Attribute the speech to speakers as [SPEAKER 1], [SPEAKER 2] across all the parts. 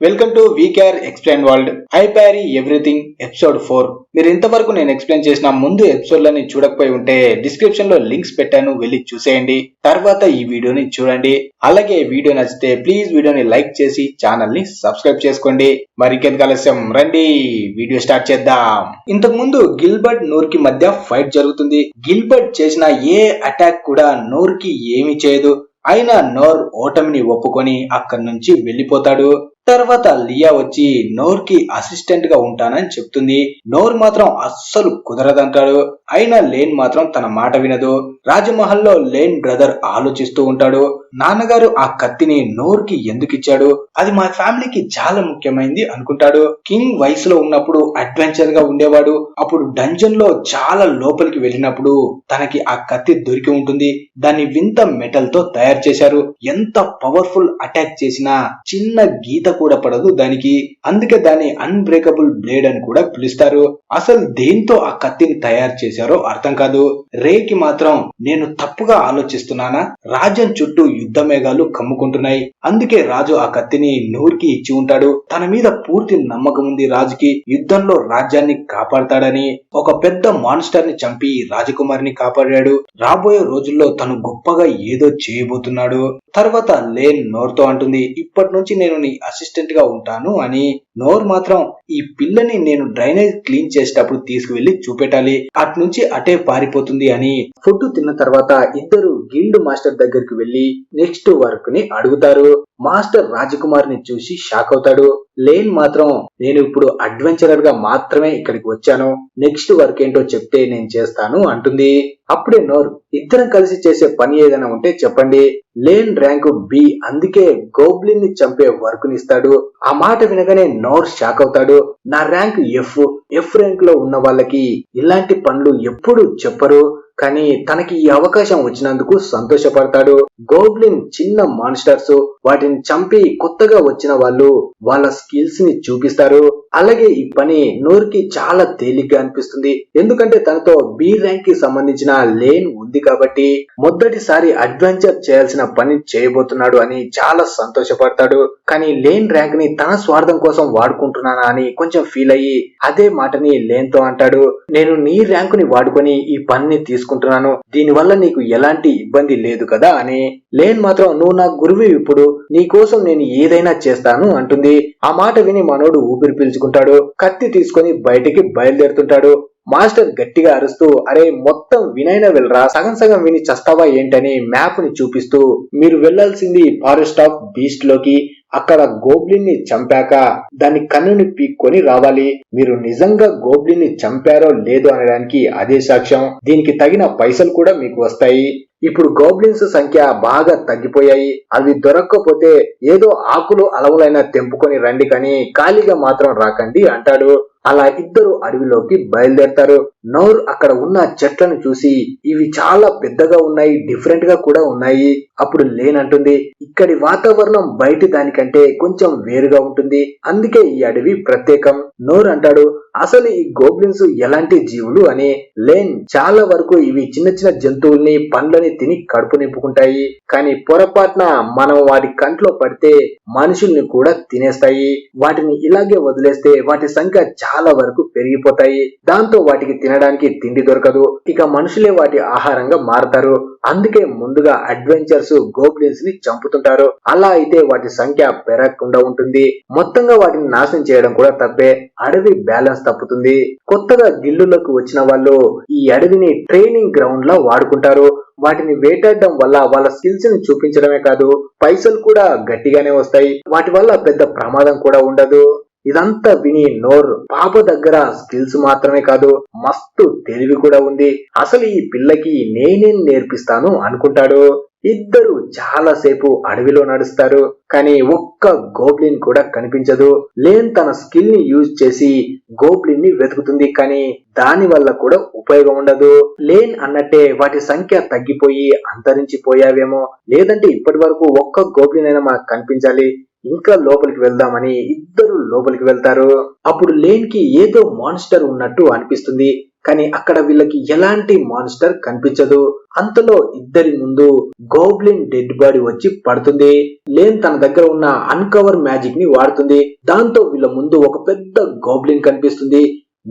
[SPEAKER 1] Welcome to VKR explain world. I parry everything episode 4. మీరు ఇంతవరకు నేను ఎక్స్ప్లెయిన్ చేసిన ముందు ఎపిసోడ్లని చూడకపోయి ఉంటే డిస్క్రిప్షన్ లో లింక్స్ పెట్టాను, వెళ్ళి చూసేయండి. తర్వాత ఈ వీడియోని చూడండి. అలాగే వీడియో నచ్చితే ప్లీజ్ వీడియోని లైక్ చేసి ఛానల్ ని సబ్స్క్రైబ్ చేసుకోండి. మరికెందుకు ఆలస్యం, రండి వీడియో స్టార్ట్ చేద్దాం. ఇంతకు ముందు గిల్బర్ట్ నూర్ కి మధ్య ఫైట్ జరుగుతుంది. గిల్బర్ట్ చేసిన ఏ అటాక్ కూడా నూర్ కి ఏమి చేయదు. అయినా నోర్ ఓటమిని ఒప్పుకొని అక్కడి నుంచి వెళ్లిపోతాడు. తర్వాత లియా వచ్చి నోర్ కి అసిస్టెంట్ గా ఉంటానని చెప్తుంది. నోర్ మాత్రం అస్సలు కుదరదంటాడు. అయినా లేన్ మాత్రం తన మాట వినదు. రాజమహల్ లో లేన్ బ్రదర్ ఆలోచిస్తూ ఉంటాడు, నాన్నగారు ఆ కత్తిని నోర్ కి ఎందుకు ఇచ్చాడు, అది మా ఫ్యామిలీకి చాలా ముఖ్యమైంది అనుకుంటాడు. కింగ్ వయసులో ఉన్నప్పుడు అడ్వెంచర్ గా ఉండేవాడు. అప్పుడు డంజన్ లో చాలా లోపలికి వెళ్ళినప్పుడు తనకి ఆ కత్తి దొరికి ఉంటుంది. దాన్ని వింత మెటల్ తో తయారు చేశారు. ఎంత పవర్ఫుల్ అటాక్ చేసినా చిన్న గీత కూడా పడదు దానికి. అందుకే దాన్ని అన్బ్రేకబుల్ బ్లేడ్ అని కూడా పిలుస్తారు. అసలు దేంతో ఆ కత్తిని తయారు చేశారో అర్థం కాదు. రేకి మాత్రం నేను తప్పుగా ఆలోచిస్తున్నానా, రాజ్యం చుట్టూ యుద్ధ మేఘాలు కమ్ముకుంటున్నాయి, అందుకే రాజు ఆ కత్తిని నూర్ కి ఇచ్చి ఉంటాడు. తన మీద పూర్తి నమ్మకం ఉంది రాజుకి, యుద్ధంలో రాజ్యాన్ని కాపాడతాడని. ఒక పెద్ద మాన్స్టర్ ని చంపి రాజకుమారిని కాపాడాడు. రాబోయే రోజుల్లో తను గొప్పగా ఏదో చేయబోతున్నాడు. తర్వాత లేన్ నోర్ తో అంటుంది, ఇప్పటి నుంచి నేను నీ అసిస్టెంట్ గా ఉంటాను అని. నోర్ మాత్రం ఈ పిల్లని నేను డ్రైనేజ్ క్లీన్ చేసేటప్పుడు తీసుకువెళ్లి చూపెట్టాలి, అటు నుంచి అటే పారిపోతుంది అని. ఫుడ్ తిన్న తర్వాత ఇద్దరు గిల్డ్ మాస్టర్ దగ్గరికి వెళ్లి నెక్స్ట్ వర్క్ ని అడుగుతారు. మాస్టర్ రాజకుమార్ ని చూసి షాక్ అవుతాడు. లేన్ మాత్రం నేను ఇప్పుడు అడ్వెంచరర్ గా మాత్రమే ఇక్కడికి వచ్చాను, నెక్స్ట్ వర్క్ ఏంటో చెప్తే నేను చేస్తాను అంటుంది. అప్పుడే నోర్, ఇద్దరం కలిసి చేసే పని ఏదైనా ఉంటే చెప్పండి. లేన్ ర్యాంకు బి, అందుకే గోబ్లిన్ ని చంపే వర్క్ నిస్తాడు. ఆ మాట వినగానే నోర్ షాక్ అవుతాడు. నా ర్యాంక్ ఎఫ్ ర్యాంక్ లో ఉన్న వాళ్ళకి ఇలాంటి పనులు ఎప్పుడు చెప్పరు, కానీ తనకి ఈ అవకాశం వచ్చినందుకు సంతోషపడతాడు. గోబ్లిన్ చిన్న మాన్స్టర్స్, వాటిని చంపి కొత్తగా వచ్చిన వాళ్ళు వాళ్ళ స్కిల్స్ ని చూపిస్తారు. అలాగే ఈ పని నూర్ కి చాలా తేలిగ్గా అనిపిస్తుంది, ఎందుకంటే తనతో బి ర్యాంక్ కి సంబంధించిన లేన్ ఉంది కాబట్టి. మొదటిసారి అడ్వెంచర్ చేయాల్సిన పని చేయబోతున్నాడు అని చాలా సంతోషపడతాడు. కానీ లేన్ ర్యాంక్ ని తన స్వార్థం కోసం వాడుకుంటున్నానా అని కొంచెం ఫీల్ అయ్యి అదే మాటని లేన్ తో అంటాడు, నేను నీ ర్యాంకు ని వాడుకొని ఈ పనిని తీసుకుంటున్నాను, దీనివల్ల నీకు ఎలాంటి ఇబ్బంది లేదు కదా అని. లేన్ మాత్రం, నువ్వు నా గురువు, ఇప్పుడు నీ కోసం నేను ఏదైనా చేస్తాను అంటుంది. ఆ మాట విని మనోడు ఊపిరి పీల్చుకుంటాడు. కత్తి తీసుకొని బయటికి బయలుదేరుతుంటాడు. మాస్టర్ గట్టిగా అరుస్తూ, అరే మొత్తం వినైనా వెళ్ళరా, సగం సగం విని చస్తావా ఏంటని మ్యాప్ ని చూపిస్తూ, మీరు వెళ్లాల్సింది ఫారెస్ట్ ఆఫ్ బీస్ట్ లోకి, అక్కడ గోబ్లిన్ ని చంపాక దాని కన్నుని పీక్కొని రావాలి. మీరు నిజంగా గోబ్లిన్ ని చంపారో లేదో అనడానికి అదే సాక్ష్యం. దీనికి తగిన పైసలు కూడా మీకు వస్తాయి. ఇప్పుడు గోబ్లిన్స్ సంఖ్య బాగా తగ్గిపోయాయి, అవి దొరక్కపోతే ఏదో ఆకులు అలవులైనా తెంపుకొని రండి, కానీ ఖాళీగా మాత్రం రాకండి అంటాడు. అలా ఇద్దరు అడవిలోకి బయలుదేరతారు. నోర్ అక్కడ ఉన్న చెట్లను చూసి, ఇవి చాలా పెద్దగా ఉన్నాయి, డిఫరెంట్ గా కూడా ఉన్నాయి. అప్పుడు లేన్ అంటుంది, ఇక్కడి వాతావరణం బయటి దానికంటే కొంచెం వేరుగా ఉంటుంది, అందుకే ఈ అడవి ప్రత్యేకం. నోర్ అంటాడు, అసలు ఈ గోబ్లిన్స్ ఎలాంటి జీవులు అని. లేన్, చాలా వరకు ఇవి చిన్న చిన్న జంతువుల్ని, పండ్లని తిని కడుపు నింపుకుంటాయి, కానీ పొరపాటున మనం వాటి కంట్లో పడితే మనుషుల్ని కూడా తినేస్తాయి. వాటిని ఇలాగే వదిలేస్తే వాటి సంఖ్య చాలా వరకు పెరిగిపోతాయి. దాంతో వాటికి తినడానికి తిండి దొరకదు, ఇక మనుషులే వాటి ఆహారంగా మారతారు. అందుకే ముందుగా అడ్వెంచర్స్ గోబ్లిన్స్ ని చంపుతుంటారు. అలా అయితే వాటి సంఖ్య పెరగకుండా ఉంటుంది. మొత్తంగా వాటిని నాశనం చేయడం కూడా తప్పే, అడవి బ్యాలెన్స్ తప్పుతుంది. కొత్తగా గిల్లులకు వచ్చిన వాళ్ళు ఈ అడవిని ట్రైనింగ్ గ్రౌండ్ లా వాడుకుంటారు. వాటిని వేటాడడం వల్ల వాళ్ళ స్కిల్స్ ని చూపించడమే కాదు, పైసలు కూడా గట్టిగానే వస్తాయి. వాటి వల్ల పెద్ద ప్రమాదం కూడా ఉండదు. ఇదంతా విని నోర్, పాప దగ్గర స్కిల్స్ మాత్రమే కాదు మస్తు తెలివి కూడా ఉంది, అసలు ఈ పిల్లకి నేనేం నేర్పిస్తాను అనుకుంటాడు. ఇద్దరు చాలా సేపు అడవిలో నడుస్తారు, కానీ ఒక్క గోబ్లిన్ కూడా కనిపించదు. లేన్ తన స్కిల్ ని యూజ్ చేసి గోబ్లిన్ ని వెతుకుతుంది, కానీ దాని వల్ల కూడా ఉపయోగం ఉండదు. లేన్ అన్నట్టే వాటి సంఖ్య తగ్గిపోయి అంతరించిపోయావేమో, లేదంటే ఇప్పటి వరకు ఒక్క గోబ్లిన్ అయినా మనకు కనిపించాలి, ఇంకా లోపలికి వెళ్దామని ఇద్దరు లోపలికి వెళ్తారు. అప్పుడు లేన్ కి ఏదో మాన్స్టర్ ఉన్నట్టు అనిపిస్తుంది, కానీ అక్కడ వీళ్ళకి ఎలాంటి మాన్స్టర్ కనిపించదు. అంతలో ఇద్దరి ముందు గోబ్లిన్ డెడ్ బాడీ వచ్చి పడుతుంది. లేన్ తన దగ్గర ఉన్న అన్కవర్ మ్యాజిక్ ని వాడుతుంది. దాంతో వీళ్ళ ముందు ఒక పెద్ద గోబ్లిన్ కనిపిస్తుంది.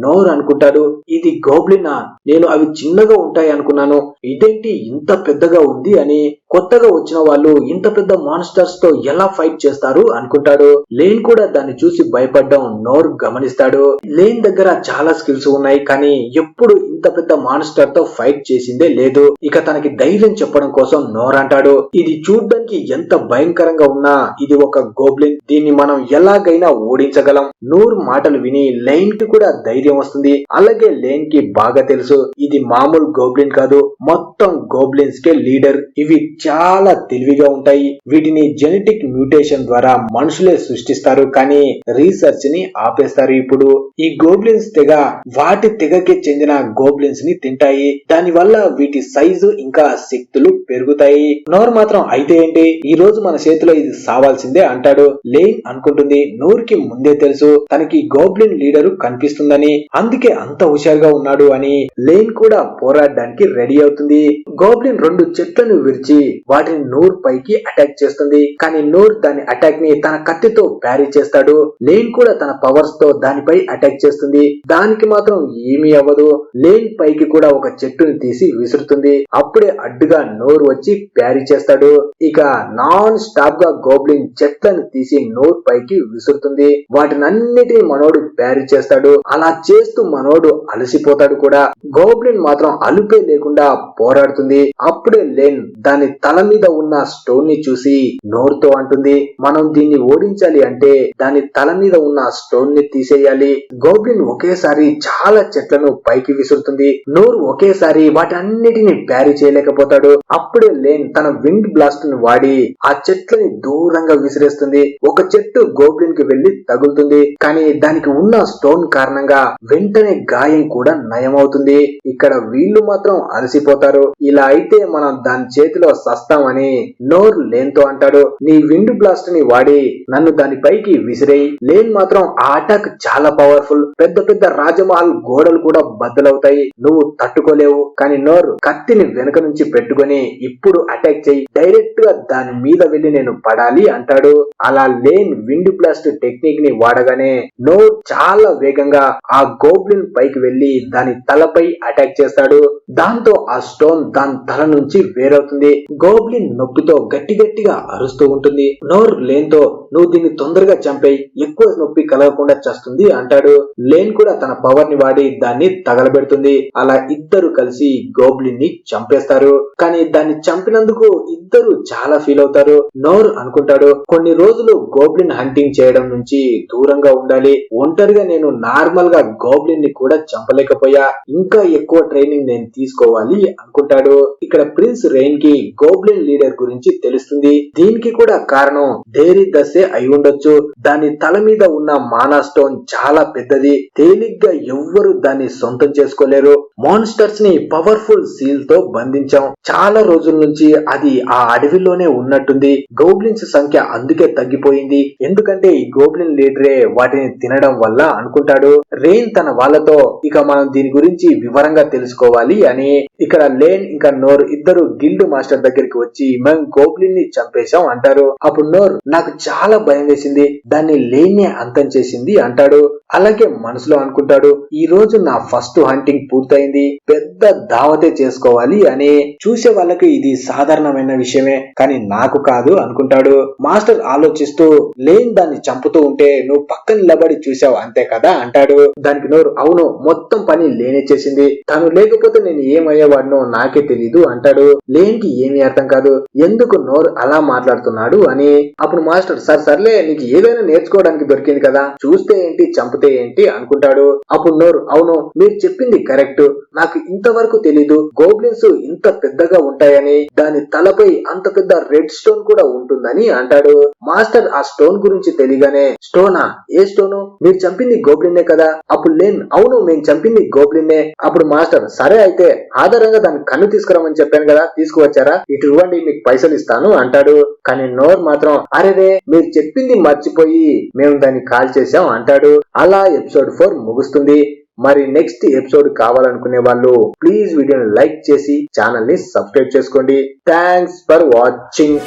[SPEAKER 1] నోర్ అనుకుంటాడు, ఇది గోబ్లినా, నేను అవి చిన్నగా ఉంటాయి అనుకున్నాను, ఇదేంటి ఇంత పెద్దగా ఉంది అని. కొత్తగా వచ్చిన వాళ్ళు ఇంత పెద్ద మాన్స్టర్స్ తో ఎలా ఫైట్ చేస్తారు అనుకుంటాడు. లేన్ కూడా దాన్ని చూసి భయపడ్డం నోర్ గమనిస్తాడు. లేన్ దగ్గర చాలా స్కిల్స్ ఉన్నాయి, కానీ ఎప్పుడు ఇంత పెద్ద మాన్స్టర్ తో ఫైట్ చేసిందే లేదు. ఇక తనకి ధైర్యం చెప్పడం కోసం నోర్ అంటాడు, ఇది చూడ్డానికి ఎంత భయంకరంగా ఉన్నా ఇది ఒక గోబ్లిన్, దీన్ని మనం ఎలాగైనా ఓడించగలం. నూర్ మాటలు విని లేన్ కి కూడా ధైర్యం వస్తుంది. అలాగే లేన్ కి బాగా తెలుసు, ఇది మామూలు గోబ్లిన్ కాదు, మొత్తం గోబ్లిన్స్ కే లీడర్. ఇవి చాలా తెలివిగా ఉంటాయి. వీటిని జెనెటిక్ మ్యూటేషన్ ద్వారా మనుషులే సృష్టిస్తారు, కానీ రీసెర్చ్ ని ఆపేస్తారు. ఇప్పుడు ఈ గోబ్లిన్స్ తెగ వాటి తెగకి చెందిన గోబ్లిన్స్ ని తింటాయి. దాని వల్ల వీటి సైజు ఇంకా శక్తులు పెరుగుతాయి. నోర్ మాత్రం అయితే ఏంటి, ఈ రోజు మన చేతిలో ఇది సావాల్సిందే అంటాడు. లేన్ అనుకుంటుంది, నూర్ కి ముందే తెలుసు తనకి గోబ్లిన్ లీడరు కనిపిస్తుందని, అందుకే అంత హుషారుగా ఉన్నాడు అని. లేన్ కూడా పోరాడడానికి రెడీ అవుతుంది. గోబ్లిన్ 2 చెట్లను విరిచి వాటిని నూర్ పైకి అటాక్ చేస్తుంది, కానీ నూర్ దాని అటాక్ ని తన కత్తితో ప్యారీ చేస్తాడు. లేన్ కూడా తన పవర్స్ తో దానిపై అటాక్ చేస్తుంది, దానికి మాత్రం ఏమీ అవ్వదు. లేన్ పైకి కూడా ఒక చెట్టుని తీసి విసురుతుంది, అప్పుడే అడ్డుగా నోర్ వచ్చి ప్యారీ చేస్తాడు. ఇక నాన్ స్టాప్ గా గోబ్లిన్ చెట్లను తీసి నోర్ పైకి విసురుతుంది, వాటినన్నిటిని మనోడు ప్యారీ చేస్తాడు. అలా చేస్తూ మనోడు అలసిపోతాడు కూడా. గోబ్లిన్ మాత్రం అలుపే లేకుండా పోరాడుతుంది. అప్పుడే లేన్ దాని తల మీద ఉన్న స్టోన్ ని చూసి నోర్ తో అంటుంది, మనం దీన్ని ఓడించాలి అంటే దాని తల మీద ఉన్న స్టోన్ ని తీసేయాలి. గోబ్లిన్ ఒకేసారి చాలా చెట్లను పైకి విసురుతుంది. నోర్ ఒకేసారి వాటన్నిటిని ప్యారీ చేయలేకపోతాడు. అప్పుడే లేన్ తన విండ్ బ్లాస్ట్ ను వాడి ఆ చెట్లని దూరంగా విసిరేస్తుంది. ఒక చెట్టు గోబ్లిన్ కి వెళ్లి తగులుతుంది, కానీ దానికి ఉన్న స్టోన్ కారణంగా వెంటనే గాయం కూడా నయమవుతుంది. ఇక్కడ వీళ్ళు మాత్రం అలసిపోతారు. ఇలా అయితే మనం దాని చేతిలో సస్తామని నోర్ లేన్ తో అంటాడు, నీ విండ్ బ్లాస్ట్ ని వాడి నన్ను దాని పైకి విసిరేయి. లేన్ మాత్రం ఆ అటాక్ చాలా పవర్ఫుల్, పెద్ద పెద్ద రాజమహల్ గోడలు కూడా బద్దలవుతాయి, నువ్వు తట్టుకోలేవు. కానీ నోర్ కత్తిని వెనక నుంచి పెట్టుకుని ఇప్పుడు అటాక్ చేయి, డైరెక్ట్ గా దాని మీద వెళ్లి నేను పడాలి అంటాడు. అలా లేన్ విండ్ బ్లాస్ట్ టెక్నిక్ ని వాడగానే నోర్ చాలా వేగంగా ఆ గోబ్లిన్ పైకి వెళ్లి దాని తలపై అటాక్ చేస్తాడు. దాంతో ఆ స్టోన్ దాని తల నుంచి వేరవుతుంది. గోబ్లిన్ నొప్పితో గట్టి గట్టిగా అరుస్తూ ఉంటుంది. నోర్ లేన్ తో, నువ్వు దీన్ని తొందరగా చంపేయి, ఎక్కువ నొప్పి కలగకుండా చేస్తుంది అంటాడు. లేన్ కూడా తన పవర్ ని వాడి దాన్ని తగలబెడుతుంది. అలా ఇద్దరు కలిసి గోబ్లిన్ ని చంపేస్తారు. కానీ దాన్ని చంపినందుకు ఇద్దరు చాలా ఫీల్ అవుతారు. నోర్ అనుకుంటాడు, కొన్ని రోజులు గోబ్లిన్ హంటింగ్ చేయడం నుంచి దూరంగా ఉండాలి, ఒంటరిగా నేను నార్మల్ గా గోబ్లిన్ ని కూడా చంపలేకపోయా, ఇంకా ఎక్కువ ట్రైనింగ్ నేను తీసుకోవాలి అనుకుంటాడు. ఇక్కడ ప్రిన్స్ రెయిన్ కి గోబ్లిన్ లీడర్ గురించి తెలుస్తుంది. దీనికి కూడా కారణం డేరీ దశే అయి ఉండొచ్చు. దాని తల మీద ఉన్న మానా స్టోన్ చాలా పెద్దది, తేలిగ్గా ఎవ్వరు దాన్ని సొంతం చేసుకోలేరు. మాన్స్టర్స్ ని పవర్ఫుల్ సీల్ తో బంధించాం, చాలా రోజుల నుంచి అది ఆ అడవిలోనే ఉన్నట్టుంది. గోబ్లిన్స్ సంఖ్య అందుకే తగ్గిపోయింది, ఎందుకంటే ఈ గోబ్లిన్ లీడరే వాటిని తినడం వల్ల అనుకుంటాడు. రెయిన్ తన వాళ్ళతో, ఇక మనం దీని గురించి వివరంగా తెలుసుకోవాలి అని. ఇక్కడ లేన్ ఇంకా నోర్ ఇద్దరు గిల్డ్ మాస్టర్ దగ్గరికి వచ్చి మేము గోబ్లిన్ ని చంపేశాం అంటారు. అప్పుడు నోర్, నాకు చాలా భయం వేసింది, దాన్ని లేనే అంతం చేసింది అంటాడు. అలాగే మనసులో అనుకుంటాడు, ఈ రోజు నా ఫస్ట్ హంటింగ్ పూర్తయింది, పెద్ద దావతే చేసుకోవాలి అని. చూసే వాళ్ళకి ఇది సాధారణమైన విషయమే, కానీ నాకు కాదు అనుకుంటాడు. మాస్టర్ ఆలోచిస్తూ, లేన్ దాన్ని చంపుతూ ఉంటే నువ్వు పక్కన నిలబడి చూసావు అంతే కదా అంటాడు. దానికి నోరు, అవును, మొత్తం పని లేనే చేసింది, తను లేకపోతే నేను ఏమయ్యేవాడినో నాకే తెలీదు అంటాడు. లేన్ కి ఏమీ అర్థం కాదు, ఎందుకు నోరు అలా మాట్లాడుతున్నాడు అని. అప్పుడు మాస్టర్, సర్లే, నీకు ఏదైనా నేర్చుకోవడానికి దొరికింది కదా, చూస్తే ఏంటి చంపితే ఏంటి అనుకుంటాడు. అప్పుడు నోరు, అవును, మీరు చెప్పింది కరెక్ట్, నాకు ఇంతవరకు తెలీదు గోబ్లిన్స్ ఇంత పెద్దగా ఉంటాయని, దాని తలపై అంత పెద్ద రెడ్ స్టోన్ కూడా ఉంటుందని అంటాడు. మాస్టర్ ఆ స్టోన్ గురించి తెలియగానే, స్టోనా, ఏ స్టోను, మీరు చంపింది గోబ్లిన్నే కదా. అప్పుడు లేన్, అవును, మేము చంపింది గోబ్లిన్నే. అప్పుడు మాస్టర్, సరే అయితే ఆధారంగా దాని కన్ను తీసుకురామని చెప్పాను కదా, తీసుకువచ్చారా, ఇటు ఇవ్వండి, మీకు పైసలు ఇస్తాను అంటాడు. కానీ నోర్ మాత్రం, అరేరే, మీరు చెప్పింది మర్చిపోయి మేము దాన్ని కాల్ చేశాం అంటాడు. అలా ఎపిసోడ్ 4 ముగుస్తుంది. మరి నెక్స్ట్ ఎపిసోడ్ కావాలనుకునే వాళ్ళు ప్లీజ్ వీడియోని లైక్ చేసి ఛానల్ ని సబ్స్క్రైబ్ చేసుకోండి. Thanks for watching.